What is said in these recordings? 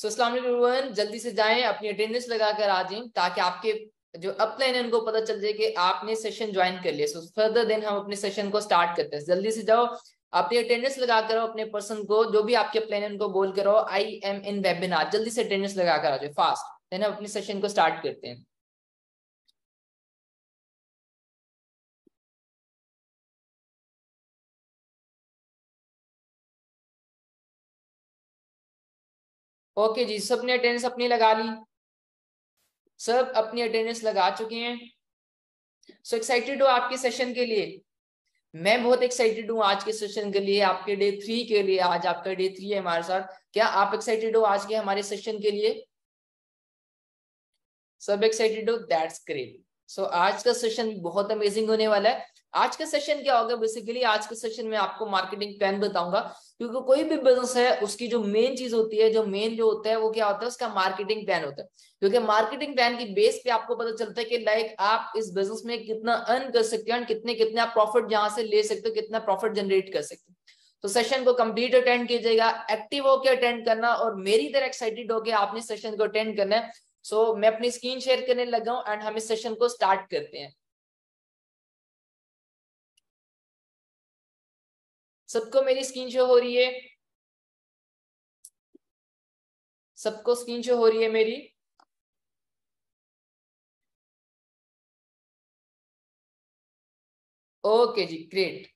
सो अस्सलाम वालेकुम एवरीवन, जल्दी से जाएं, अपनी अटेंडेंस लगा कर आ जाएं ताकि आपके जो अपलाइन है उनको पता चल जाए कि आपने सेशन ज्वाइन कर लिया। सो फर्दर देन हम अपने सेशन को स्टार्ट करते हैं। जल्दी से जाओ, अपनी अटेंडेंस लगा कर आओ, अपने पर्सन को जो भी आपके अपलाइन है उनको बोल कर आओ आई एम इन वेबिनार। जल्दी से अटेंडेंस लगा कर आ जाओ फास्ट, देन हम अपने सेशन को स्टार्ट करते हैं। ओके जी, सबने अटेंडेंस अपनी लगा ली? सब अपनी अटेंडेंस लगा चुके हैं? सो एक्साइटेड हो आपके सेशन के लिए? मैं बहुत एक्साइटेड हूँ आज के सेशन के लिए, आपके डे 3 के लिए। आज आपका डे 3 है हमारे साथ। क्या आप एक्साइटेड हो आज के हमारे सेशन के लिए? सब एक्साइटेड हो? That's great. सो आज का सेशन बहुत अमेजिंग होने वाला है। आज का सेशन क्या होगा? बेसिकली आज के सेशन में आपको मार्केटिंग प्लान बताऊंगा, क्योंकि कोई भी बिजनेस है उसकी जो मेन चीज होती है, जो मेन जो होता है वो क्या होता है, उसका मार्केटिंग प्लान होता है। क्योंकि मार्केटिंग प्लान की बेस पे आपको पता चलता है कि लाइक आप इस बिजनेस में कितना अर्न कर सकते हो, कितने कितने आप प्रॉफिट यहाँ से ले सकते हो, कितना प्रॉफिट जनरेट कर सकते हो। तो सेशन को कंप्लीट अटेंड कीजिएगा, एक्टिव होकर अटेंड करना और मेरी तरह एक्साइटेड होकर आपने सेशन को अटेंड करना है। सो मैं अपनी स्क्रीन शेयर करने लगा हूं एंड हम इस सेशन को स्टार्ट करते हैं। सबको मेरी स्क्रीन शो हो रही है? सबको स्क्रीन शो हो रही है मेरी? ओके जी, ग्रेट।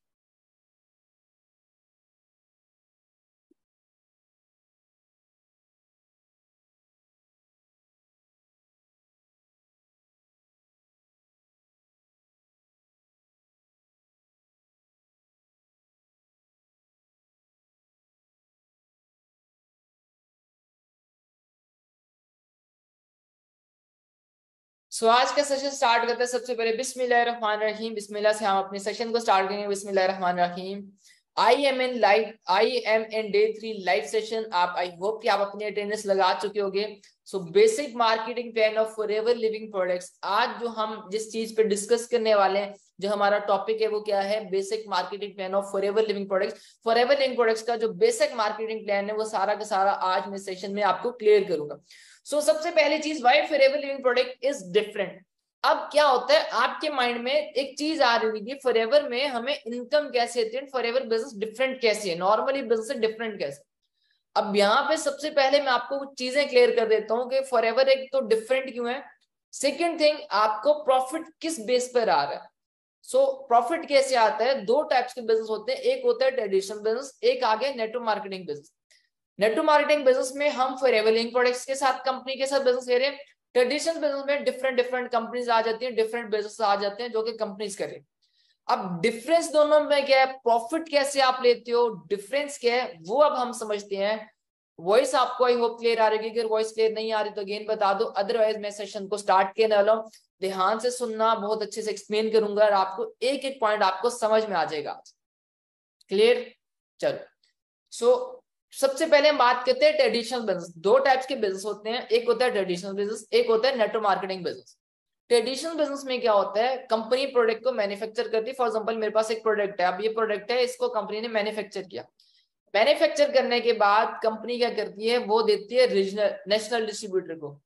सो आज का सेशन स्टार्ट करते हैं। सबसे पहले बिस्मिल्लाहिर्रहमानिर्रहीम, बिस्मिल्लाह से हम अपने सेशन को स्टार्ट करेंगे। बिस्मिल्लाहिर्रहमानिर्रहीम। I am in day 3 live session. आप आई होप कि आप अपनी अटेंडेंस लगा चुके होंगे। So basic marketing plan of forever living products. आज जो हम जिस चीज पे डिस्कस करने वाले हैं, जो हमारा टॉपिक है वो क्या है? Basic marketing plan of forever living products. Forever living products का जो बेसिक मार्केटिंग प्लान है वो सारा का सारा आज मैं सेशन में आपको क्लियर करूंगा। सो सबसे पहली चीज, why forever living product is different. अब क्या होता है, आपके माइंड में एक चीज आ रही है कि फॉरएवर में हमें इनकम कैसे होती है, फॉरएवर बिजनेस डिफरेंट कैसे है, नॉर्मली बिजनेस से डिफरेंट कैसे। अब यहाँ पे सबसे पहले मैं आपको कुछ चीजें क्लियर कर देता हूँ कि फॉरएवर एक तो डिफरेंट क्यों है। सेकेंड थिंग, आपको प्रॉफिट किस बेस पर आ रहा है। सो प्रॉफिट कैसे आता है? दो टाइप्स के बिजनेस होते हैं, एक होता है ट्रेडिशनल बिजनेस, एक आ गया network marketing business. Network marketing business में हम फॉरएवर लिविंग प्रोडक्ट्स के साथ, कंपनी के साथ बिजनेस ले रहे हैं। ट्रेडिशनल बिजनेस में डिफरेंट डिफरेंट कंपनीज आ जाती हैं, डिफरेंट बिजनेस आ जाते हैं जो कि कंपनीज करें। अब डिफरेंस दोनों में क्या है, प्रॉफिट कैसे आप लेते हो, डिफरेंस क्या है, वो अब हम समझते हैं। वॉइस आपको आई होप क्लियर आ रही है। अगर वॉइस क्लियर नहीं आ रही तो अगेन बता दो, अदरवाइज मैं सेशन को स्टार्ट करने वाला हूँ। ध्यान से सुनना, बहुत अच्छे से एक्सप्लेन करूंगा और आपको एक एक पॉइंट आपको समझ में आ जाएगा। क्लियर? चलो। सो सबसे पहले हम बात करते हैं ट्रेडिशनल बिजनेस। दो टाइप्स के बिजनेस होते हैं, एक होता है ट्रेडिशनल बिजनेस, एक होता है network marketing business. Traditional business में क्या होता है, कंपनी प्रोडक्ट को मैन्युफैक्चर करती है। फॉर एग्जांपल मेरे पास एक प्रोडक्ट है, अब ये प्रोडक्ट है, इसको कंपनी ने मैन्युफैक्चर किया। मैन्युफैक्चर करने के बाद कंपनी क्या करती है, वो देती है रीजनल नेशनल डिस्ट्रीब्यूटर को।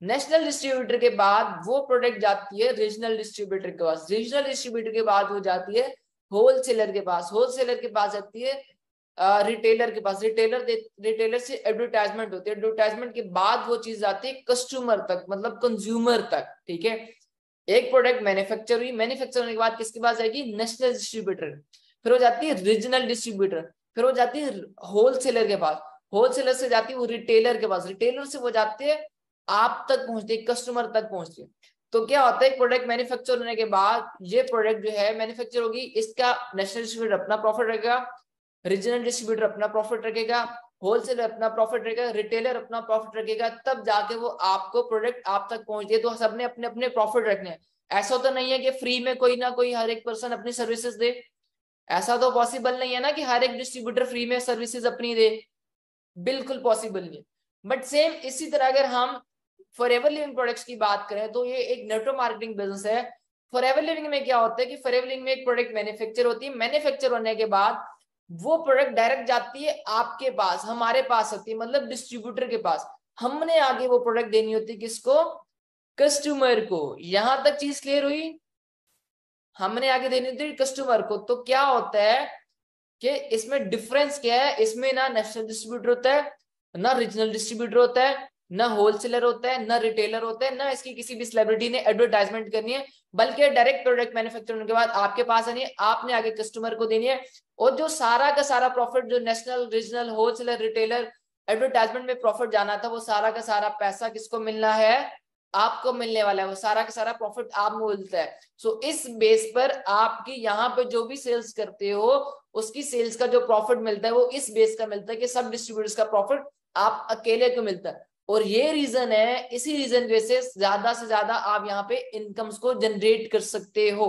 नेशनल डिस्ट्रीब्यूटर के बाद वो प्रोडक्ट जाती है रीजनल डिस्ट्रीब्यूटर के पास। रीजनल डिस्ट्रीब्यूटर के बाद वो जाती है होलसेलर के पास। होलसेलर के पास जाती है रिटेलर के पास। रिटेलर से एडवर्टाइजमेंट होती है। एडवर्टाइजमेंट के बाद वो चीज आती है कस्टमर तक, मतलब कंज्यूमर तक। ठीक है, एक प्रोडक्ट मैन्युफैक्चर हुई, मैन्युफैक्चर होने के बाद किसके पास जाएगी? National distributor. फिर वो जाती है रीजनल डिस्ट्रीब्यूटर, फिर वो जाती है होलसेलर के पास। होलसेलर से जाती है वो रिटेलर के पास। रिटेलर से वो जाते हैं आप तक पहुंचती है, कस्टमर तक पहुंचती है। तो क्या होता है, प्रोडक्ट मैन्युफैक्चर होने के बाद ये प्रोडक्ट जो है मैन्युफैक्चर होगी, इसका नेशनल डिस्ट्रीब्यूटर अपना प्रॉफिट रखेगा, रीजनल डिस्ट्रीब्यूटर अपना प्रॉफिट रखेगा, होलसेलर अपना प्रॉफिट रखेगा, रिटेलर अपना प्रॉफिट रखेगा, तब जाके वो आपको प्रोडक्ट आप तक पहुंचती है। तो सबने अपने अपने प्रॉफिट रखने हैं। ऐसा तो नहीं है कि फ्री में कोई ना कोई हर एक पर्सन अपनी सर्विसेज दे। ऐसा तो पॉसिबल नहीं है ना कि हर एक डिस्ट्रीब्यूटर फ्री में सर्विसेज अपनी दे। बिल्कुल पॉसिबल नहीं है। बट सेम इसी तरह अगर हम फॉरएवर लिविंग प्रोडक्ट्स की बात करें तो ये एक नेटवर्क मार्केटिंग बिजनेस है। फॉरएवर लिविंग में क्या होता है कि फॉरएवर लिविंग में एक प्रोडक्ट मैन्युफैक्चर होती है। मैन्युफैक्चर होने के बाद वो प्रोडक्ट डायरेक्ट जाती है आपके पास, हमारे पास होती है, मतलब डिस्ट्रीब्यूटर के पास। हमने आगे वो प्रोडक्ट देनी होती है किसको, कस्टमर को। यहां तक चीज क्लियर हुई, हमने आगे देनी होती है कस्टमर को। तो क्या होता है कि इसमें डिफरेंस क्या है, इसमें ना नेशनल डिस्ट्रीब्यूटर होता है, ना रीजनल डिस्ट्रीब्यूटर होता है, ना होलसेलर होता है, ना रिटेलर होता है, ना इसकी किसी भी सेलिब्रिटी ने एडवर्टाइजमेंट करनी है, बल्कि डायरेक्ट प्रोडक्ट मैन्युफैक्चर होने के बाद आपके पास आनी है, आपने आगे कस्टमर को देनी है। और जो सारा का सारा प्रॉफिट जो national regional wholesaler retailer advertisement में प्रॉफिट जाना था, वो सारा का सारा पैसा किसको मिलना है, आपको मिलने वाला है। वो सारा का सारा प्रॉफिट आपको मिलता है। सो इस बेस पर आपकी यहाँ पे जो भी सेल्स करते हो उसकी सेल्स का जो प्रॉफिट मिलता है वो इस बेस का मिलता है कि सब डिस्ट्रीब्यूटर्स का प्रॉफिट आप अकेले को मिलता है। और ये रीजन है, इसी रीजन की वजह से ज्यादा आप यहाँ पे इनकम्स को जनरेट कर सकते हो।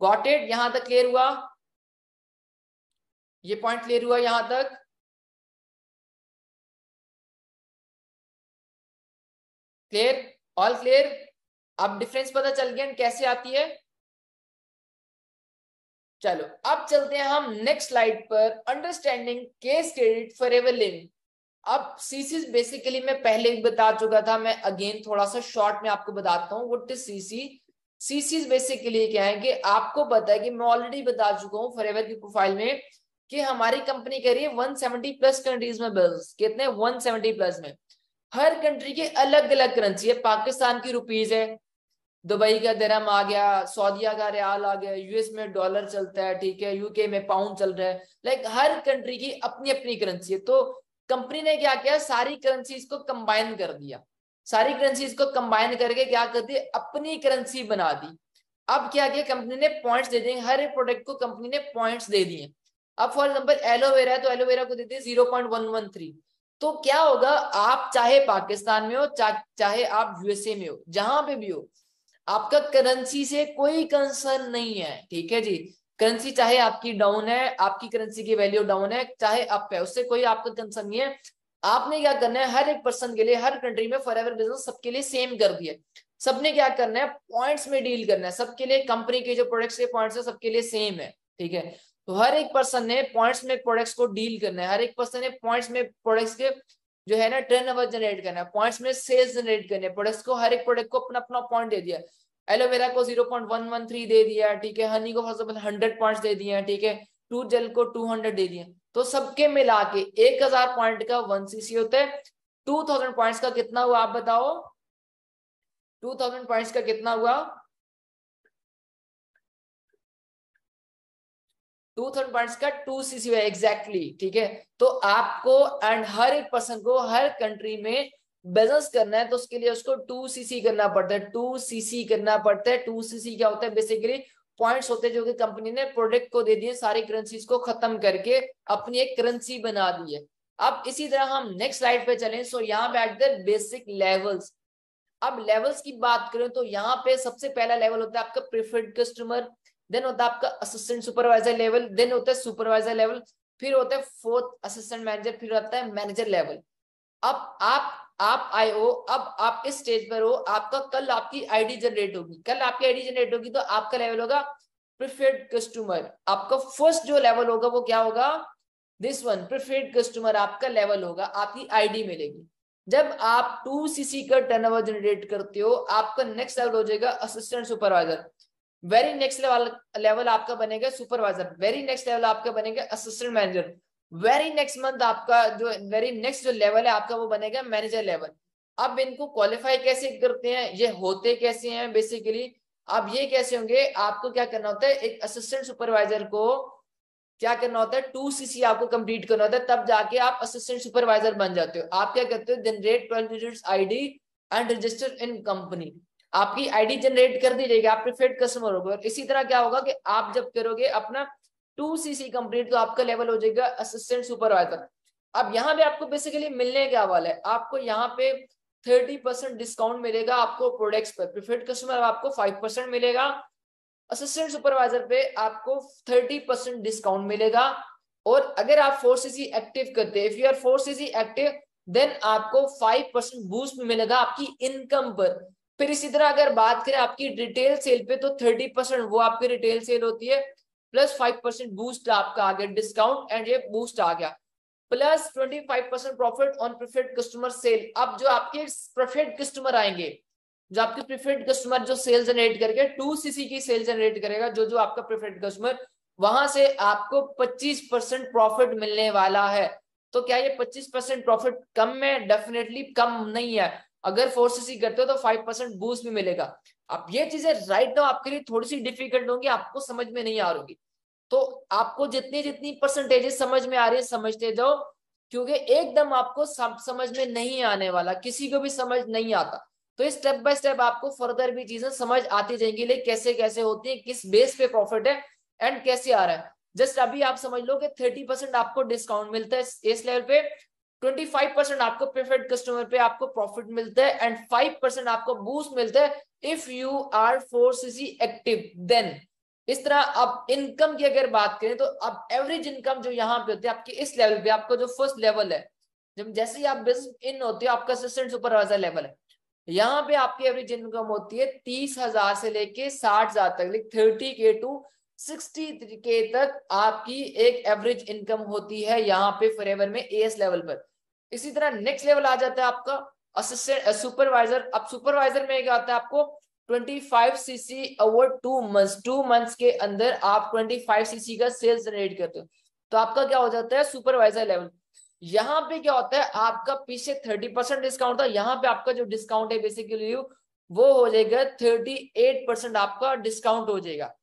Got it? यहां तक क्लियर हुआ? ये पॉइंट क्लियर हुआ यहां तक? क्लियर? All clear? अब डिफरेंस पता चल गया कैसे आती है। चलो अब चलते हैं हम नेक्स्ट स्लाइड पर, understanding case credit for ever living. अब सीसी बेसिकली मैं पहले भी बता चुका था, मैं अगेन थोड़ा सा शॉर्ट में आपको बताता हूँ what is CC. CC basically क्या है कि आपको पता है कि मैं ऑलरेडी बता चुका हूँ फॉरएवर की प्रोफाइल में कि हमारी कंपनी कर रही है 170 प्लस कंट्रीज में बिल्स। कितने? 170 प्लस में। हर कंट्री की अलग अलग करेंसी है। पाकिस्तान की रुपीज है, दुबई का दिरहम आ गया, सऊदीया का रियाल आ गया, यूएस में डॉलर चलता है, ठीक है, यूके में पाउंड चल रहा है। लाइक हर कंट्री की अपनी अपनी करेंसी है। तो कंपनी ने क्या किया, सारी करेंसीज को कंबाइन कर दिया। सारी करेंसीज को कंबाइन करके क्या कर दी, अपनी करेंसी बना दी। अब क्या किया कंपनी ने, पॉइंट्स दे दिए। हर एक प्रोडक्ट को कंपनी ने पॉइंट्स दे दिए। अब फॉर एग्जाम्पल एलोवेरा है तो एलोवेरा को देते हैं 0.113। तो क्या होगा, आप चाहे पाकिस्तान में हो चाहे आप यूएसए में हो, जहां पे भी हो, आपका करेंसी से कोई कंसर्न नहीं है। ठीक है जी, करेंसी चाहे आपकी डाउन है, आपकी करेंसी की वैल्यू डाउन है, चाहे अप है, उससे कोई आपका कंसर्न नहीं है। आपने क्या करना है, हर एक पर्सन के लिए, हर कंट्री में फॉरएवर बिजनेस सबके लिए सेम कर दिया। सबने क्या करना है, पॉइंट्स में डील करना है। सबके लिए कंपनी के जो प्रोडक्ट्स के पॉइंट्स है सबके लिए सेम है। ठीक है, तो हर एक पर्सन ने पॉइंट्स में प्रोडक्ट्स को डील करना है। हर एक पर्सन ने पॉइंट्स में प्रोडक्ट्स के जो है ना टर्नओवर जनरेट करना है, पॉइंट्स में सेल्स जनरेट करने, प्रोडक्ट्स को हर एक प्रोडक्ट को अपना अपना पॉइंट दे दिया। एलोवेरा को 0.113 दे दिया, ठीक है, हनी को फॉर एग्जांपल 100 पॉइंट्स दे दिए, ठीक है, टू जेल को 200 दे दिए। तो सबके मिला के 1000 पॉइंट का 1 सीसी होता है। 2000 पॉइंट्स का कितना हुआ आप बताओ? 2000 पॉइंट्स का कितना हुआ? 2000 पॉइंट्स का 2 सीसी हुआ एग्जैक्टली। ठीक है, तो आपको एंड हर एक पर्सन को हर कंट्री में बिजनेस करना है तो उसके लिए उसको 2 सीसी करना पड़ता है। 2 सीसी करना पड़ता है। 2 सीसी क्या होता है, बेसिकली पॉइंट्स होते हैं जो कि कंपनी ने प्रोडक्ट को दे दिए, सारी करेंसीज को खत्म करके अपनी एक करेंसी बना दी है। अब इसी तरह हम नेक्स्ट स्लाइड पे चलें। सो यहाँ पे एट द बेसिक लेवल्स। अब लेवल्स की बात करें तो यहाँ पे सबसे पहला लेवल होता है आपका प्रेफर्ड कस्टमर, देन होता है आपका असिस्टेंट सुपरवाइजर लेवल, देन होता है सुपरवाइजर लेवल, फिर होता है फोर्थ असिस्टेंट मैनेजर, फिर आता है मैनेजर लेवल। अब आप आए हो, अब आप इस स्टेज पर हो, आपका कल आपकी आईडी जनरेट होगी। कल आपकी आईडी जनरेट होगी तो आपका लेवल होगा प्रेफर्ड कस्टमर। आपका फर्स्ट जो लेवल होगा वो क्या होगा, दिस वन, प्रेफर्ड कस्टमर आपका लेवल होगा, आपकी आईडी मिलेगी। जब आप 2 सीसी का टर्नओवर जनरेट करते हो, आपका नेक्स्ट लेवल हो जाएगा assistant supervisor. Very next level आपका बनेगा सुपरवाइजर। वेरी नेक्स्ट लेवल आपका बनेगा assistant manager. Very next month आपका जो वेरी नेक्स्ट जो लेवल है आपका वो बनेगा मैनेजर लेवल। अब इनको क्वालिफाई कैसे करते हैं, ये होते कैसे हैं बेसिकली, अब ये कैसे होंगे, आपको क्या करना होता है, एक असिस्टेंट सुपरवाइजर को क्या करना होता है, 2 सीसी आपको कंप्लीट करना होता है, तब जाके आप असिस्टेंट सुपरवाइजर बन जाते हो। आप क्या करते हो, generate 12 digits ID and register in company. आपकी आईडी जनरेट कर दी जाएगी, आप प्रीफर्ड कस्टमर होगे। और इसी तरह क्या होगा कि आप जब करोगे अपना 2 सीसी कंप्लीट तो आपका लेवल हो जाएगा असिस्टेंट सुपरवाइजर। अब यहाँ पे आपको बेसिकली मिलने क्या वाला है, आपको यहाँ पे 30% डिस्काउंट मिलेगा आपको प्रोडक्ट्स पर। प्रीफर्ड कस्टमर आपको 5% मिलेगा, असिस्टेंट सुपरवाइजर पे आपको 30% डिस्काउंट मिलेगा। और अगर आप 4cc एक्टिव करते हैं, if you are 4cc active, then आपको 5% बूस्ट मिलेगा आपकी इनकम पर। फिर इसी तरह अगर बात करें आपकी रिटेल सेल पे तो 30% वो आपकी रिटेल सेल होती है, प्लस 5% बूस्ट आपका आ गया डिस्काउंट, एंड ये बूस्ट आ गया। Plus 25% profit on preferred customer sale. अब जो आपके प्रीफर्ड कस्टमर आएंगे, जो आपके प्रीफर्ड कस्टमर जो सेल जनरेट करके 2cc की सेल जनरेट करेगा, जो जो आपका प्रीफर्ड कस्टमर, वहां से आपको 25% प्रॉफिट मिलने वाला है। तो क्या ये 25% प्रॉफिट कम है? डेफिनेटली कम नहीं है। अगर 4cc करते हो तो 5% बूस्ट भी मिलेगा। अब ये चीजें राइट नाउ आपके लिए थोड़ी सी डिफिकल्ट होंगी, आपको समझ में नहीं आ रही, तो आपको जितनी जितनी परसेंटेजेस समझ में आ रही है समझते जाओ, क्योंकि एकदम आपको समझ में नहीं आने वाला, किसी को भी समझ नहीं आता। तो स्टेप बाय स्टेप आपको फर्दर भी चीजें समझ आती जाएंगी, लेकिन कैसे कैसे होती है, किस बेस पे प्रॉफिट है एंड कैसे आ रहा है। जस्ट अभी आप समझ लो कि 30% आपको डिस्काउंट मिलता है इस लेवल पे, 25% आपको प्रीफर्ड कस्टमर पे आपको प्रॉफिट मिलता है एंड 5% आपको बूस्ट मिलता है if you are 4cc active. Then इस तरह अब इनकम की अगर बात करें तो अब एवरेज इनकम जो यहाँ पे होती है आपकी इस लेवल पे, आपको जो फर्स्ट लेवल है, जब जैसे ही आप बिजनेस इन होते हो, आपका असिस्टेंट सुपरवाइजर लेवल है, यहाँ पे आपकी एवरेज इनकम होती है 30,000 से लेके 60,000 तक, लाइक 30K टू 60K तक आपकी एक एवरेज इनकम होती है यहाँ पे फॉरएवर में एएस लेवल पर। इसी तरह नेक्स्ट लेवल आ जाता है आपका असिस्टेंट सुपरवाइजर। अब सुपरवाइजर में क्या होता है, आपको 25cc ओवर 2 मंथ्स के अंदर आप 25cc का सेल्स जनरेट करते हो, तो आपका क्या हो जाता है सुपरवाइजर लेवल। यहाँ पे क्या होता है, आपका पीछे 30% डिस्काउंट था, यहाँ पे आपका जो डिस्काउंट है बेसिकली वो हो जाएगा 38% आपका डिस्काउंट हो जाएगा।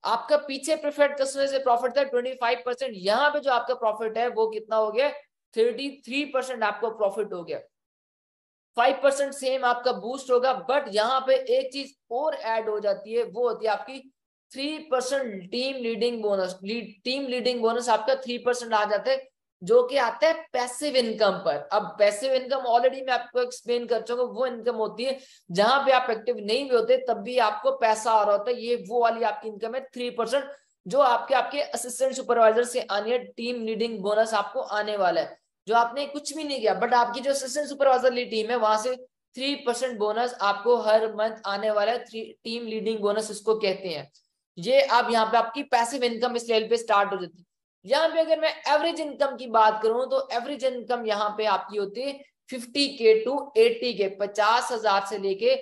आपका पीछे प्रीफर्ड कस्टमर से प्रॉफिट था 25%, यहाँ पे जो आपका प्रॉफिट है वो कितना हो गया 33% आपको प्रॉफिट हो गया। 5% सेम आपका बूस्ट होगा, बट यहाँ पे एक चीज और ऐड हो जाती है, वो होती है आपकी 3% team leading bonus. Team leading bonus आपका 3% आ जाता है, जो कि आता है पैसिव इनकम पर। अब पैसिव इनकम ऑलरेडी मैं आपको एक्सप्लेन कर चुका हूँ, वो इनकम होती है जहां पे आप एक्टिव नहीं भी होते तब भी आपको पैसा आ रहा होता है, ये वो वाली आपकी इनकम है 3%, जो आपके आपके असिस्टेंट सुपरवाइजर से आनी है। टीम लीडिंग बोनस आपको आने वाला है, जो आपने कुछ भी नहीं किया, बट आपकी जो असिस्टेंट सुपरवाइजर टीम है वहां से 3% बोनस आपको हर मंथ आने वाला है। टीम लीडिंग बोनस इसको कहते हैं। ये अब यहाँ पे आपकी पैसिव इनकम इस लेवल पे स्टार्ट हो जाती है। यहाँ पे अगर मैं एवरेज इनकम की बात करूं तो एवरेज इनकम यहाँ पे आपकी होती है 50K टू 80K, 50,000 से लेके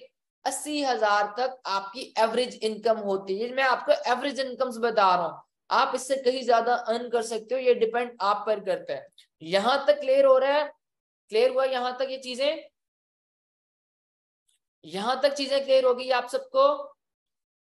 80,000 तक आपकी एवरेज इनकम होती है। मैं आपको एवरेज इनकम बता रहा हूँ, आप इससे कहीं ज्यादा अर्न कर सकते हो, ये डिपेंड आप पर करता है। यहां तक क्लियर हो रहा है? क्लियर हुआ यहां तक? ये चीजें यहां तक चीजें क्लियर होगी आप सबको?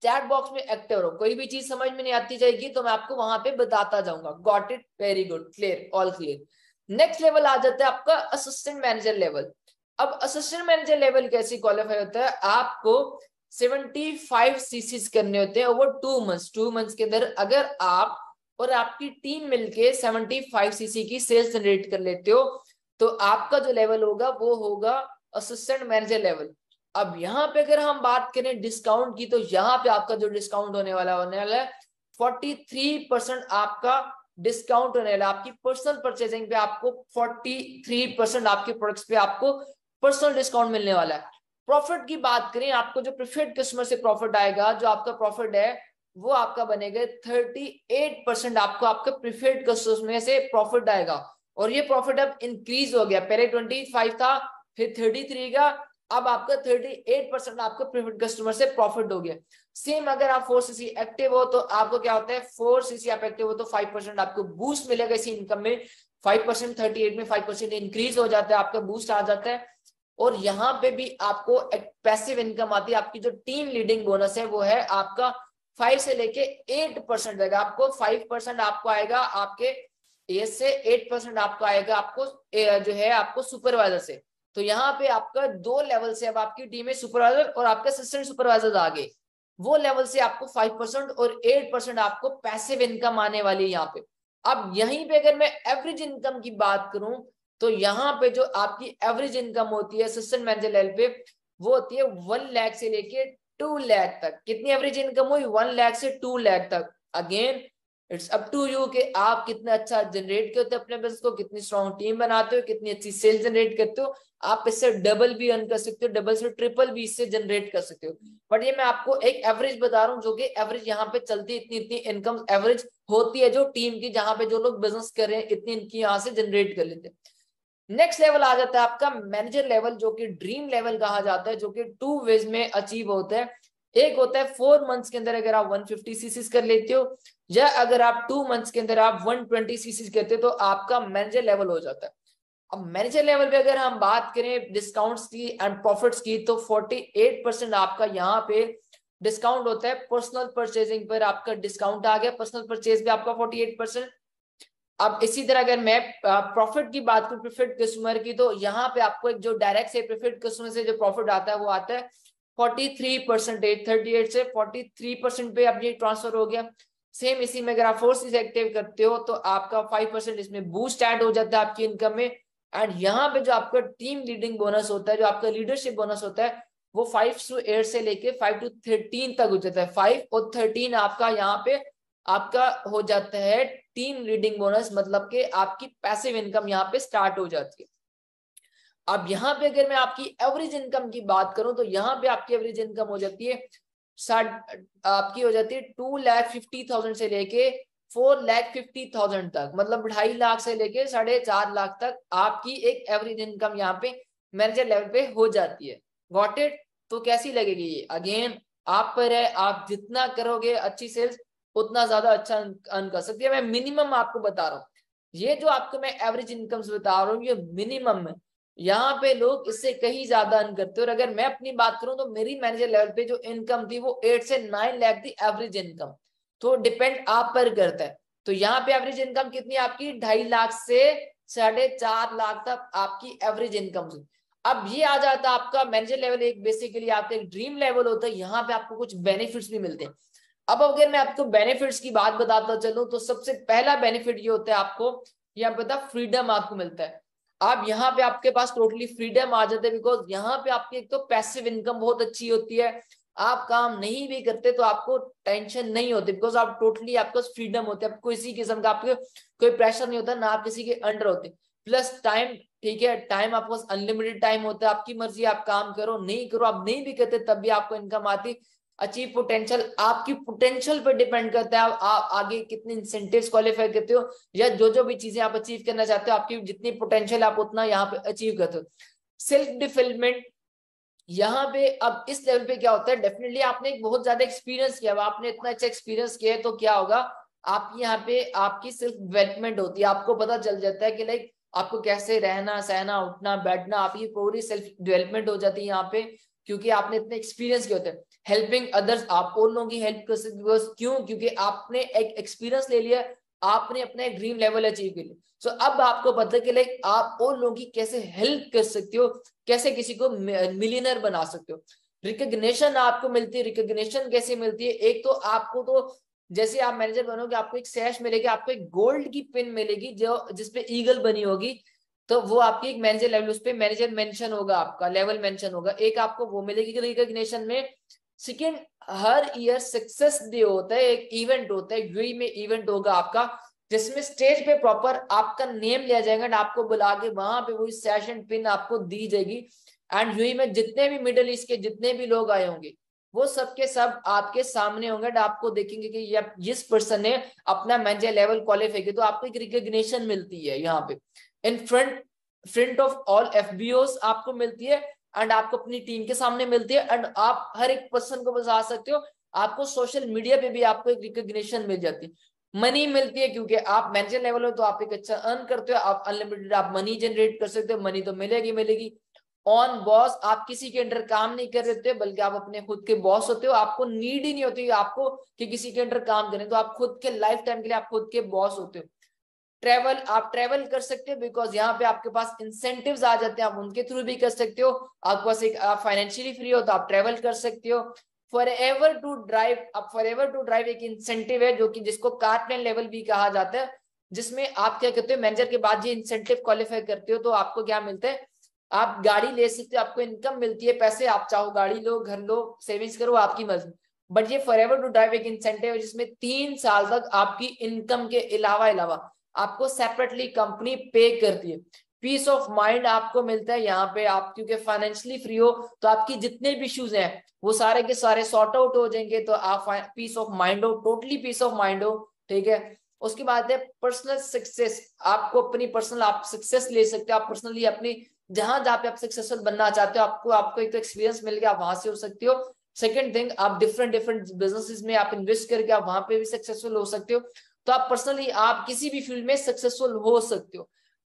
चैट बॉक्स में एक्टिव रहो, कोई भी चीज समझ में नहीं आती जाएगी तो मैं आपको वहां पे बताता जाऊंगा। Got it? Very good, clear, all clear. Next level आ जाता है आपका असिस्टेंट मैनेजर लेवल। अब असिस्टेंट मैनेजर लेवल कैसे क्वालिफाई होता है, आपको 75cc करने होते हैं ओवर 2 मंथ्स। 2 मंथ्स के अंदर अगर आप और आपकी टीम मिलके 75cc की सेल्स जनरेट कर लेते हो तो आपका जो लेवल होगा वो होगा असिस्टेंट मैनेजर लेवल। अब यहाँ पे अगर हम बात करें डिस्काउंट की, तो यहाँ पे आपका जो डिस्काउंट होने वाला है 43% आपका डिस्काउंट होने वाला। आपकी पर्सनल परचेजिंग पे आपको 43% आपके प्रोडक्ट्स पे आपको पर्सनल डिस्काउंट मिलने वाला है। प्रॉफिट की बात करें, आपको जो प्रीफर्ड कस्टमर से प्रॉफिट आएगा, जो आपका प्रॉफिट है वो आपका बनेगा 38% आपको आपके प्रीफर्ड कस्टमर में से प्रॉफिट आएगा। और ये प्रॉफिट अब इंक्रीज हो गया, पहले 25 था, फिर 33 का, अब आपका 38% आपको प्रीफर्ड कस्टमर से प्रॉफिट हो गया। सेम अगर आप 4cc एक्टिव हो तो आपको क्या होता है, 4cc आप एक्टिव हो तो 5% आपको बूस्ट मिलेगा इसी इनकम में। 5% 38 में 5% इंक्रीज हो जाता है, आपका बूस्ट आ जाता है। और यहाँ पे भी आपको एक पैसिव इनकम आती है। आपकी जो टीम लीडिंग बोनस है वो है आपका 5 से लेके 8% रहेगा। आपको 5% आपको आएगा आपके एस से, 8% आपको आएगा आपको जो है आपको सुपरवाइजर से। तो यहाँ पे आपका 2 लेवल से अब आपकी टीम में सुपरवाइजर और आपका असिस्टेंट सुपरवाइजर आगे, वो लेवल से आपको 5% और 8% आपको पैसिव इनकम आने वाली है यहाँ पे। अब यहीं पे अगर मैं एवरेज इनकम की बात करूं तो यहाँ पे जो आपकी एवरेज इनकम होती है असिस्टेंट मैनेजर लेवल पे वो होती है 1 लाख से लेके 2 लाख तक। कितनी एवरेज इनकम हुई? 1 लाख से 2 लाख तक। Again it's up to you कि आप कितना अच्छा जनरेट करते हो अपने बिजनेस को, कितनी स्ट्रॉन्ग टीम बनाते हो, कितनी अच्छी सेल्स जनरेट करते हो। आप इससे डबल भी अर्न कर सकते हो, डबल से ट्रिपल भी इससे जनरेट कर सकते हो। बट ये मैं आपको एक एवरेज बता रहा हूँ, जो कि एवरेज यहाँ पे चलती है, इतनी इतनी इनकम एवरेज होती है जो टीम की, जहां पे जो लोग बिजनेस कर रहे हैं इतनी इनकी यहाँ से जनरेट कर लेते हैं। नेक्स्ट लेवल आ जाता है आपका मैनेजर लेवल, जो कि ड्रीम लेवल कहा जाता है, जो कि 2 वेज में अचीव होता है। एक होता है 4 मंथ्स के अंदर अगर आप 150 सीसीज कर लेते हो, या अगर आप 2 मंथ्स के अंदर आप 120 सीसीज करते हो, तो आपका मैनेजर लेवल हो जाता है। अब मैनेजर लेवल पे अगर हम बात करें डिस्काउंट्स की एंड प्रॉफिट्स की, तो 48% आपका यहाँ पे डिस्काउंट होता है। पर्सनल परचेजिंग पर आपका डिस्काउंट आ गया, पर्सनल परचेज पे आपका 48%। अब इसी तरह अगर मैं प्रॉफिट की बात करूं प्रीफर्ड कस्टमर की, तो यहाँ पे आपको एक जो डायरेक्ट से प्रीफर्ड कस्टमर से जो प्रॉफिट आता है वो आता है 43%, 38 से 43% पे अब ये ट्रांसफर हो गया। सेम इसी में अगर आप फोर्सेस एक्टिव करते हो तो आपका 5% इसमें बूस्ट ऐड हो जाता है आपकी इनकम में। एंड यहाँ पे जो आपका टीम लीडिंग बोनस होता है, जो आपका लीडरशिप बोनस होता है, वो 5 to 8 से लेके 5 to 13 तक हो जाता है। 5 और 13 आपका यहाँ पे आपका हो जाता है टीम लीडिंग बोनस, मतलब कि आपकी पैसिव इनकम यहाँ पे स्टार्ट हो जाती है। अब यहाँ पे अगर मैं आपकी एवरेज इनकम की बात करूं, तो यहाँ पे आपकी एवरेज इनकम हो जाती है आपकी हो जाती है 2,50,000 से लेके 4,50,000 तक, मतलब 2.5 लाख से लेके 4.5 लाख तक आपकी एक एवरेज इनकम यहाँ पे मैनेजर लेवल पे हो जाती है। Got it? तो कैसी लगेगी ये? अगेन आप पर है, आप जितना करोगे अच्छी सेल्स उतना ज्यादा अच्छा अर्न कर सकती है। मैं मिनिमम आपको बता रहा हूँ, ये जो आपको मैं एवरेज इनकम बता रहा हूँ ये मिनिमम है। यहाँ पे लोग इससे कहीं ज्यादा अर्न करते हैं। और अगर मैं अपनी बात करूं तो मेरी मैनेजर लेवल पे जो इनकम थी वो 8 से 9 लाख थी एवरेज इनकम। तो डिपेंड आप पर करता है। तो यहाँ पे एवरेज इनकम कितनी आपकी 2.5 लाख से 4.5 लाख तक आपकी एवरेज इनकम थी। अब ये आ जाता है आपका मैनेजर लेवल, एक बेसिकली आपका एक ड्रीम लेवल होता है। यहाँ पे आपको कुछ बेनिफिट्स भी मिलते हैं। अब अगर मैं आपको बेनिफिट्स की बात बताता चलूं, तो सबसे पहला बेनिफिट ये होता है आपको, यहाँ पता फ्रीडम आपको मिलता है। आप यहाँ पे आपके पास टोटली फ्रीडम आ जाते हैं, बिकॉज यहाँ पे आपकी एक तो पैसिव इनकम बहुत अच्छी होती है। आप काम नहीं भी करते तो आपको टेंशन नहीं होती, बिकॉज आप टोटली आपके पास फ्रीडम होते हैं। आपको किसी किस्म का आपके कोई प्रेशर नहीं होता, ना आप किसी के अंडर होते। प्लस टाइम, ठीक है, टाइम आपके पास अनलिमिटेड टाइम होता है, आपकी मर्जी, आप काम करो नहीं करो, आप नहीं भी करते तब भी आपको इनकम आती। अचीव पोटेंशियल, आपकी पोटेंशियल पर डिपेंड करता है आप आगे कितने इंसेंटिव्स क्वालिफाई करते हो, या जो जो भी चीजें आप अचीव करना चाहते हो, आपकी जितनी पोटेंशियल आप उतना यहाँ पे अचीव करते हो। सेल्फ डिवेलपमेंट, यहाँ पे अब इस लेवल पे क्या होता है, डेफिनेटली आपने एक बहुत ज्यादा एक्सपीरियंस किया, आपने इतना अच्छा एक्सपीरियंस किया है, तो क्या होगा आपकी यहाँ पे आपकी सेल्फ डेवलपमेंट होती है। आपको पता चल जाता है कि लाइक आपको कैसे रहना सहना उठना बैठना, आपकी पूरी सेल्फ डेवलपमेंट हो जाती है यहाँ पे, क्योंकि आपने इतने एक्सपीरियंस किए होते हैं। हेल्पिंग अदर्स, आप और लोगों की हेल्प कर सकते हो, क्यों? क्योंकि आपने एक एक्सपीरियंस ले लिया, आपने अपना एक ड्रीम लेवल अचीव कर लिया। सो अब आपको पता है कि लाइक आप और लोगों की कैसे हेल्प कर सकते हो, कैसे किसी को मिलियनर बना सकते हो। रिकग्निशन आपको मिलती है। रिकग्निशन कैसे मिलती है? एक तो आपको तो जैसे आप मैनेजर बनोगे आपको एक सैश मिलेगी, आपको एक गोल्ड की पिन मिलेगी जो जिसपे ईगल बनी होगी, तो वो आपकी एक मैनेजर लेवल, उस पर मैनेजर मेंशन होगा, आपका लेवल मेंशन होगा, एक आपको वो मिलेगी रिकग्निशन में। सेकेंड, हर ईयर सक्सेस डे होता है, एक इवेंट होता है, यूएई में इवेंट होगा आपका, जिसमें स्टेज पे प्रॉपर आपका नेम लिया जाएगा एंड आपको बुला के वहां पे वही सेशन पिन आपको दी जाएगी। एंड यूएई में जितने भी मिडिल ईस्ट के जितने भी लोग आए होंगे वो सबके सब आपके सामने होंगे, आपको देखेंगे कि ये जिस पर्सन ने अपना मैनेजर लेवल क्वालिफाई किया, तो आपको एक रिकग्निशन मिलती है यहाँ पे इन फ्रंट ऑफ ऑल एफबीओस आपको मिलती है, एंड आपको अपनी टीम के सामने मिलती है, एंड आप हर एक पर्सन को बता सकते हो। आपको सोशल मीडिया पे भी आपको एक रिकग्निशन मिल जाती है। मनी मिलती है क्योंकि आप मैनेजर लेवल हो तो आप एक अच्छा अर्न करते हो, आप अनलिमिटेड आप मनी जनरेट कर सकते हो, मनी तो मिलेगी मिलेगी। ऑन बॉस, आप किसी के अंडर काम नहीं कर रहे थे बल्कि आप अपने खुद के बॉस होते हो, आपको नीड ही नहीं होती आपको कि किसी के अंडर काम करें, तो आप खुद के लाइफ टाइम के लिए आप खुद के बॉस होते हो। ट्रेवल, आप ट्रेवल कर सकते हो बिकॉज यहाँ पे आपके पास इंसेंटिव्स आ जाते हैं, आप उनके थ्रू भी कर सकते हो। आपके पास एक फाइनेंशियली फ्री हो तो आप ट्रेवल कर सकते हो। फॉर एवर टू ड्राइव, अब फॉर एवर टू ड्राइव एक इंसेंटिव है जो कि जिसको कार्टन लेवल भी कहा जाता है, जिसमें आप क्या करते हो मैनेजर के बाद ये इंसेंटिव क्वालिफाई करते हो तो आपको क्या मिलता है, आप गाड़ी ले सकते हो, आपको इनकम मिलती है पैसे, आप चाहो गाड़ी लो घर लो सेविंग्स करो आपकी मर्जी। बट ये फॉरएवर टू ड्राइव एक इंसेंटिव है जिसमें 3 साल तक आपकी इनकम के अलावा आपको सेपरेटली कंपनी पे करती है। पीस ऑफ माइंड आपको मिलता है यहाँ पे, आप क्योंकि फाइनेंशियली फ्री हो तो आपकी जितने भी इश्यूज हैं वो सारे के सारे सॉर्ट आउट हो जाएंगे, तो आप पीस ऑफ माइंड हो, टोटली पीस ऑफ माइंड हो। ठीक है, उसके बाद है पर्सनल सक्सेस। आपको अपनी पर्सनल आप सक्सेस ले सकते हो, आप पर्सनली अपनी जहां जहाँ पे आप सक्सेसफुल बनना चाहते हो आपको एक तो एक्सपीरियंस मिल गया, आप वहां से हो सकते हो। सेकंड थिंग, आप डिफरेंट डिफरेंट बिजनेसेस में आप इन्वेस्ट करके आप वहां पे भी सक्सेसफुल हो सकते हो। तो आप पर्सनली आप किसी भी फील्ड में सक्सेसफुल हो सकते हो।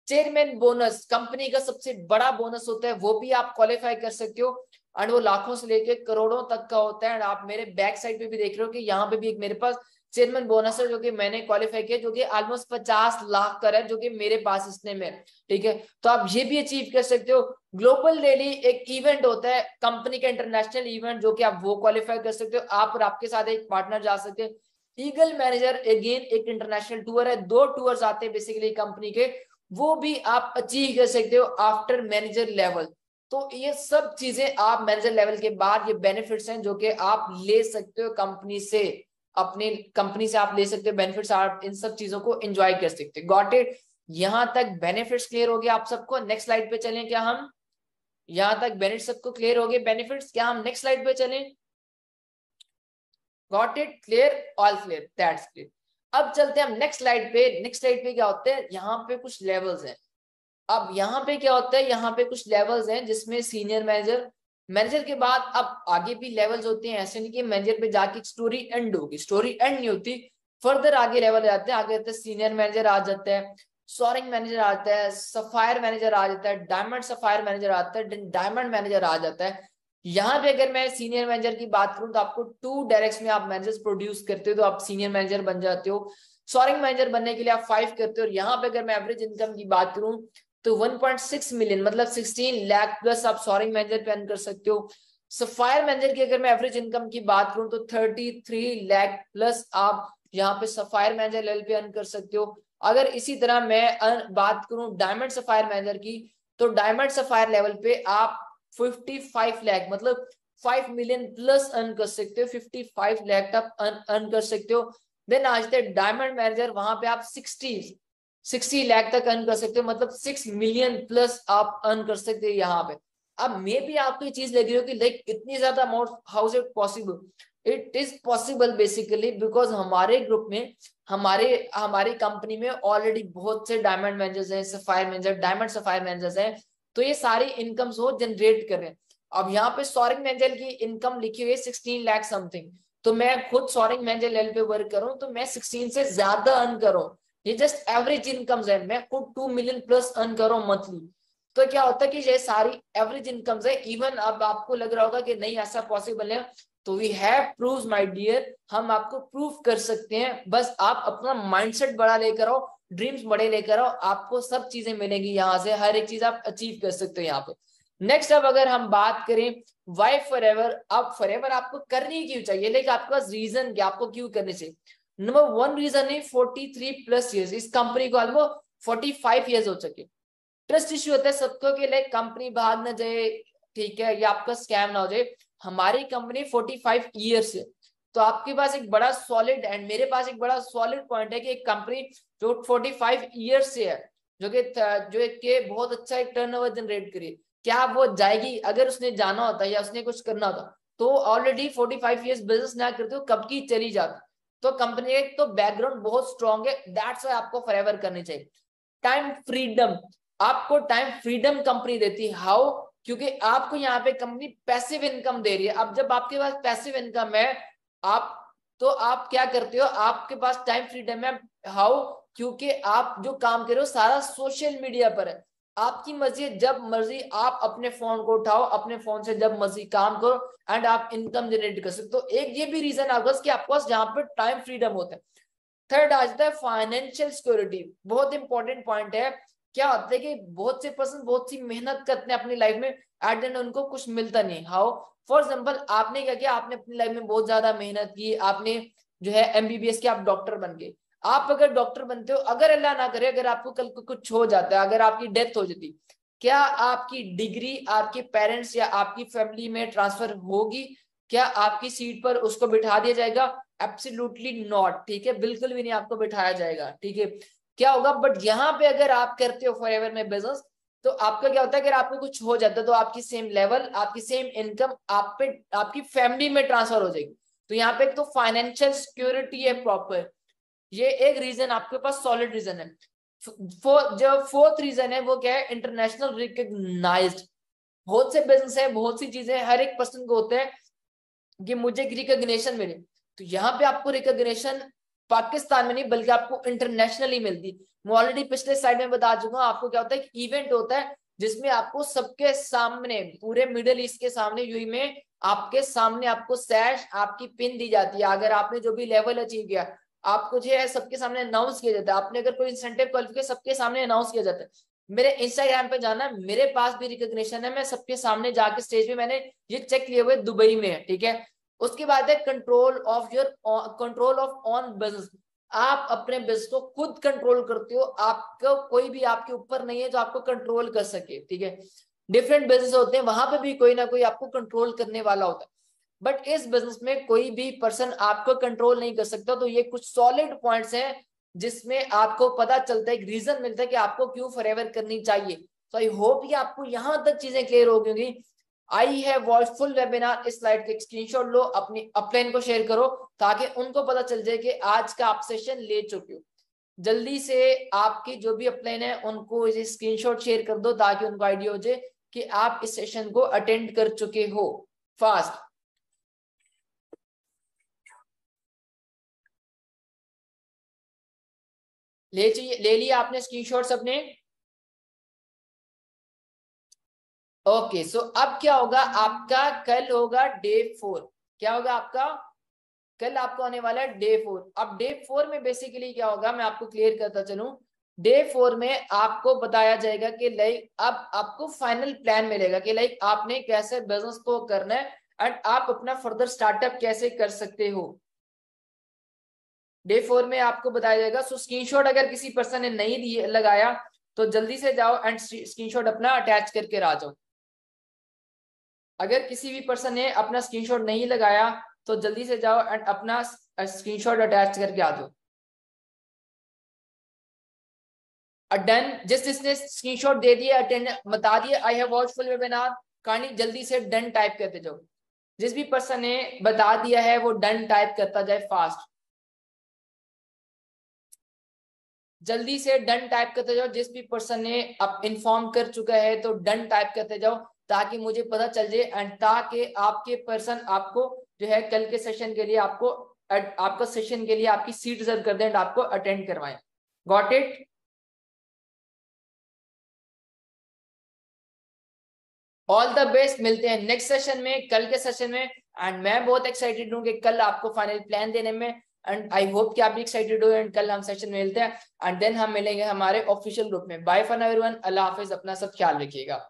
चेयरमैन बोनस कंपनी का सबसे बड़ा बोनस होता है, वो भी आप क्वालिफाई कर सकते हो, एंड वो लाखों से लेके करोड़ों तक का होता है। एंड आप मेरे बैक साइड पे भी देख रहे हो कि यहाँ पे भी एक मेरे पास चेयरमैन बोनस है जो कि मैंने क्वालिफाई किया, जो कि ऑलमोस्ट 50 लाख का है, जो कि मेरे पास इसने में। ठीक है, तो आप ये भी अचीव कर सकते हो। ग्लोबल डेली एक इवेंट होता है कंपनी का, इंटरनेशनल इवेंट, जो कि आप वो क्वालिफाई कर सकते हो। आप और आपके साथ एक पार्टनर जा सकते हैं। ईगल मैनेजर अगेन एक इंटरनेशनल टूर है, 2 टूर्स आते हैं बेसिकली कंपनी के, वो भी आप अचीव कर सकते हो आफ्टर मैनेजर लेवल। तो ये सब चीजें आप मैनेजर लेवल के बाद ये बेनिफिट्स हैं जो कि आप ले सकते हो कंपनी से, अपनी कंपनी से आप ले सकते हो बेनिफिट्स, आप इन सब चीजों को एंजॉय कर सकते हो। Got it? यहां तक बेनिफिट्स क्लियर हो गया आप सबको? नेक्स्ट स्लाइड पे चलें क्या हम? यहां तक बेनिफिट्स सबको क्लियर हो गए बेनिफिट्स, क्या हम नेक्स्ट स्लाइड पे चलें? Got it? Clear? All clear? That's clear. अब चलते हैं हम नेक्स्ट स्लाइड पे। नेक्स्ट स्लाइड पे क्या होता है, यहाँ पे कुछ लेवल्स हैं। अब यहाँ पे क्या होता है, यहाँ पे कुछ लेवल्स हैं जिसमें सीनियर मैनेजर, मैनेजर के बाद अब आगे भी लेवल्स होते हैं। ऐसे नहीं कि मैनेजर पे जाके स्टोरी एंड होगी, स्टोरी एंड नहीं होती, फर्दर आगे लेवल जाते हैं। आगे जाते हैं सीनियर मैनेजर आ जाता है, सोअरिंग मैनेजर आता है, सफायर मैनेजर आ जाता है, डायमंड सफायर मैनेजर आता है, डायमंड मैनेजर आ जाता है। यहाँ पे अगर मैं सीनियर मैनेजर की बात करूं तो आपको 2 डायरेक्ट्स में आप मैनेजर्स प्रोड्यूस करते हो तो आप सीनियर मैनेजर बन जाते हो। सोअरिंग मैनेजर बनने के लिए आप 5 करते हो। और यहाँ पे अगर मैं एवरेज इनकम की बात करूं तो 1.6 मिलियन मतलब 16 लाख प्लस आप सोअरिंग मैनेजर पे अर्न कर सकते हो। सफायर मैनेजर की अगर मैं एवरेज इनकम की बात करूं तो 33 लाख प्लस आप यहाँ पे सफायर मैनेजर लेवल पे अर्न कर सकते हो। अगर इसी तरह मैं बात करूं डायमंड सफायर मैनेजर की, तो डायमंड सफायर लेवल पे आप 55 लाख मतलब 5 मिलियन प्लस अर्न कर सकते हो, 55 लाख तक अर्न कर सकते हो। देन आज तक डायमंड मैनेजर, वहां पे आप 60 लाख तक अर्न कर सकते हो, मतलब 6 मिलियन प्लस आप अर्न कर सकते हो यहाँ पे। अब मे भी आपको ये चीज लग रही हो कि लाइक इतनी ज्यादा amount, how is it possible? It is possible basically because हमारे ग्रुप में, हमारी कंपनी में ऑलरेडी बहुत से डायमंड मैनेजर्स हैं, sapphire manager, diamond sapphire managers हैं, तो ये सारी इनकम्स वो जनरेट कर रहे हैं। अब यहाँ पे सोअरिंग मैनेजर की इनकम लिखी हुई है 16 लाख समथिंग, तो मैं खुद सोअरिंग मैनेजर लेवल पे वर्क करूं तो मैं 16 से ज्यादा अर्न करूं। ये जस्ट एवरेज इनकम्स है, मैं खुद 2 मिलियन प्लस अर्न करूं मंथली। तो क्या होता है कि ये सारी एवरेज इनकम्स है। इवन अब आपको लग रहा होगा कि नहीं ऐसा पॉसिबल है, तो we have proves my dear, हम आपको प्रूव कर सकते हैं। बस आप अपना माइंडसेट बड़ा लेकर आओ, ड्रीम्स बड़े लेकर आओ, आपको सब चीजें मिलेंगी यहाँ से, हर एक चीज आप अचीव कर सकते हो यहाँ पे। नेक्स्ट अब अगर हम बात करें वाई फॉरएवर, अब फॉरएवर आपको करनी क्यों चाहिए, लेकिन आपके पास रीजन क्या, आपको क्यों करनी चाहिए? नंबर 1 रीजन है 43 प्लस ईयर्स, इस कंपनी को ऑलमोस्ट 45 ईयर्स हो चुके। ट्रस्ट इश्यू होता है सबको कि लाइक कंपनी भाग ना जाए, ठीक है, या आपका स्कैम ना हो जाए। हमारी कंपनी 45 ईयर्स है, तो आपके पास एक बड़ा सॉलिड, एंड मेरे पास एक बड़ा सॉलिड पॉइंट है कि एक कंपनी जो 45 ईयर्स से है, जो एक बहुत अच्छा एक टर्नओवर जनरेट करी, क्या वो जाएगी? अगर उसने जाना होता या उसने कुछ करना होता तो ऑलरेडी 45 ईयर्स बिजनेस ना करते हो कब की चली जाती। तो कंपनी एक तो बैकग्राउंड बहुत स्ट्रॉन्ग है, दैट्स व्हाई आपको फॉरएवर करनी चाहिए। टाइम फ्रीडम, आपको टाइम फ्रीडम कंपनी देती है। हाउ? क्योंकि आपको यहाँ पे कंपनी पैसिव इनकम दे रही है। अब जब आपके पास पैसिव इनकम है, आप तो आप क्या करते हो, आपके पास टाइम फ्रीडम है। हाउ? क्योंकि आप जो काम कर रहे हो सारा सोशल मीडिया पर है, आपकी मर्जी, जब मर्जी आप अपने फोन को उठाओ, अपने फोन से जब मर्जी काम करो, एंड आप इनकम जनरेट कर सकते हो। तो एक ये भी रीजन आपका कि आपके पास जहाँ पे टाइम फ्रीडम होता है। थर्ड आ जाता है फाइनेंशियल सिक्योरिटी, बहुत इंपॉर्टेंट पॉइंट है। क्या होता है कि बहुत से पर्सन बहुत सी मेहनत करते हैं अपनी लाइफ में, एट द एंड उनको कुछ मिलता नहीं। हाउ? फॉर एग्जाम्पल आपने क्या किया, आपने अपनी लाइफ में बहुत ज्यादा मेहनत की, आपने जो है एमबीबीएस के आप डॉक्टर बन गए। आप अगर डॉक्टर बनते हो, अगर अल्लाह ना करे अगर आपको कल को कुछ हो जाता है, अगर आपकी डेथ हो जाती, क्या आपकी डिग्री आपके पेरेंट्स या आपकी फैमिली में ट्रांसफर होगी? क्या आपकी सीट पर उसको बिठा दिया जाएगा? एब्सोल्युटली नॉट, ठीक है, बिल्कुल भी नहीं आपको बिठाया जाएगा, ठीक है। क्या होगा, बट यहाँ पे अगर आप करते हो फॉरएवर में बिजनेस, तो आपका क्या होता है, अगर आपको कुछ हो जाता है तो आपकी सेम लेवल, आपकी सेम इनकम आप पे, आपकी फैमिली में ट्रांसफर हो जाएगी। तो यहाँ पे तो फाइनेंशियल सिक्योरिटी है प्रॉपर, ये एक रीजन आपके पास सॉलिड रीजन है। जो फोर्थ रीजन है वो क्या है, इंटरनेशनल रिकग्नाइज्ड। बहुत से बिजनेस है, बहुत सी चीजें हर एक पर्सन को होते हैं कि मुझे रिकग्निशन मिले, तो यहाँ पे आपको रिकग्निशन पाकिस्तान में नहीं बल्कि आपको इंटरनेशनली मिलती। मैं ऑलरेडी पिछले स्लाइड में बता चुका हूँ आपको, क्या होता है, इवेंट होता है जिसमें आपको सबके सामने, पूरे मिडिल ईस्ट के सामने, यूएई में आपके सामने आपको सैश, आपकी पिन दी जाती है। अगर आपने जो भी लेवल अचीव किया, आपको जो है सबके सामने अनाउंस किया जाता है। आपने अगर कोई इंसेंटिव क्वालिफिकेशन, सबके सामने अनाउंस किया जाता है। मेरे इंस्टाग्राम पे जाना, मेरे पास भी रिकग्निशन है, मैं सबके सामने जाके स्टेज पे मैंने ये चेक लिए हुए, दुबई में है, ठीक है। उसके बाद है control of your, control of on business. आप अपने बिजनेस को खुद कंट्रोल करते हो, आपको कोई भी आपके ऊपर नहीं है जो आपको कंट्रोल कर सके, ठीक है। डिफरेंट बिजनेस होते हैं, वहां पे भी कोई ना कोई आपको कंट्रोल करने वाला होता है, बट इस बिजनेस में कोई भी पर्सन आपको कंट्रोल नहीं कर सकता। तो ये कुछ सॉलिड पॉइंट्स हैं जिसमें आपको पता चलता है, एक रीजन मिलता है कि आपको क्यों फॉरएवर करनी चाहिए। तो आई होप कि आपको यहां तक चीजें क्लियर हो गई होंगी। I have watch full webinar, इस स्लाइड के स्क्रीनशॉट लो, अपनी अपलाइन को शेयर करो ताकि उनको पता चल जाए कि आज का आप सेशन ले चुके हो। जल्दी से आपकी जो भी अपलाइन है उनको ये स्क्रीनशॉट शेयर कर दो ताकि उनको आइडिया हो जाए कि आप इस सेशन को अटेंड कर चुके हो फास्ट। ले लिया आपने स्क्रीनशॉट्स अपने? ओके, सो अब क्या होगा आपका, कल होगा डे 4। क्या होगा आपका, कल आपको आने वाला है डे 4। अब डे 4 में बेसिकली क्या होगा, मैं आपको क्लियर करता चलूं। डे 4 में आपको बताया जाएगा कि लाइक अब आपको फाइनल प्लान मिलेगा कि लाइक आपने कैसे बिजनेस को करना है एंड आप अपना फर्दर स्टार्टअप कैसे कर सकते हो। डे 4 में आपको बताया जाएगा। सो स्क्रीनशॉट अगर किसी पर्सन ने नहीं लगाया तो जल्दी से जाओ एंड स्क्रीनशॉट अपना अटैच करके आ जाओ। अगर किसी भी पर्सन ने अपना स्क्रीनशॉट नहीं लगाया तो जल्दी से जाओ एंड अपना स्क्रीनशॉट अटैच करके आ जाओ। डन, जिसने स्क्रीनशॉट दे दिया, अटेंड बता दिया I have watched full webinar, कहानी जल्दी से डन टाइप करते जाओ। जिस भी पर्सन ने बता दिया है वो डन टाइप करता जाए फास्ट, जल्दी से डन टाइप करते जाओ। जिस भी पर्सन ने अब इन्फॉर्म कर चुका है तो डन टाइप करते जाओ ताकि मुझे पता चल जाए एंड ताकि आपके पर्सन आपको जो है कल के सेशन के लिए आपको आपका सेशन के लिए आपकी सीट रिजर्व कर दें एंड आपको अटेंड करवाएं। Got it? All the best, मिलते हैं नेक्स्ट सेशन में, कल के सेशन में। एंड मैं बहुत एक्साइटेड हूँ कि कल आपको फाइनल प्लान देने में, एंड आई होप कि आप भी एक्साइटेड हो। एंड कल हम सेशन में मिलते हैं एंड देन हम मिलेंगे हमारे ऑफिशियल ग्रुप में। बाय फॉर नाउ एवरीवन, अल्लाह हाफिज, अपना सब ख्याल रखिएगा।